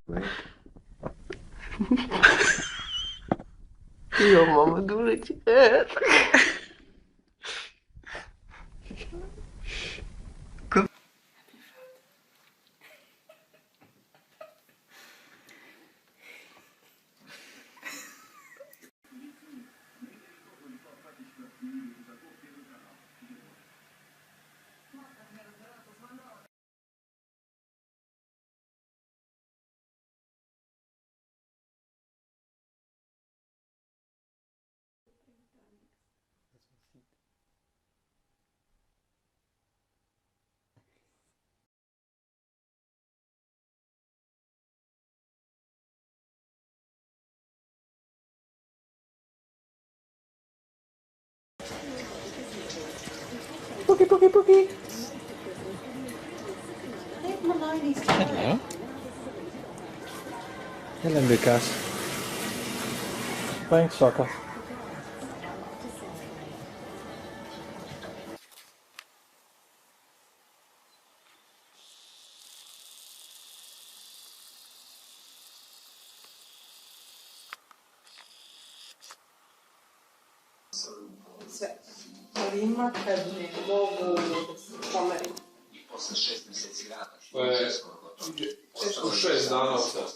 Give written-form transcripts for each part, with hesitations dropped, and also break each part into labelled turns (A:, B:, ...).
A: Right? Your mama do what you said. Pookie, pookie, pookie. Hello. Hello, Lucas. Playing soccer.
B: Sve. Ali ima kad ne mogu pomeri.
C: To je u 6 dana ostalo.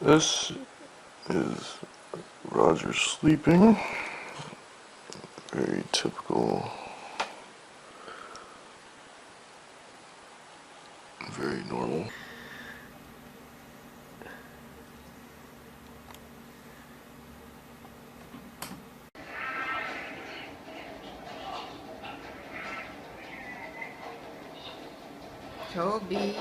D: This is Roger sleeping. Very typical. Very normal.
B: Toby.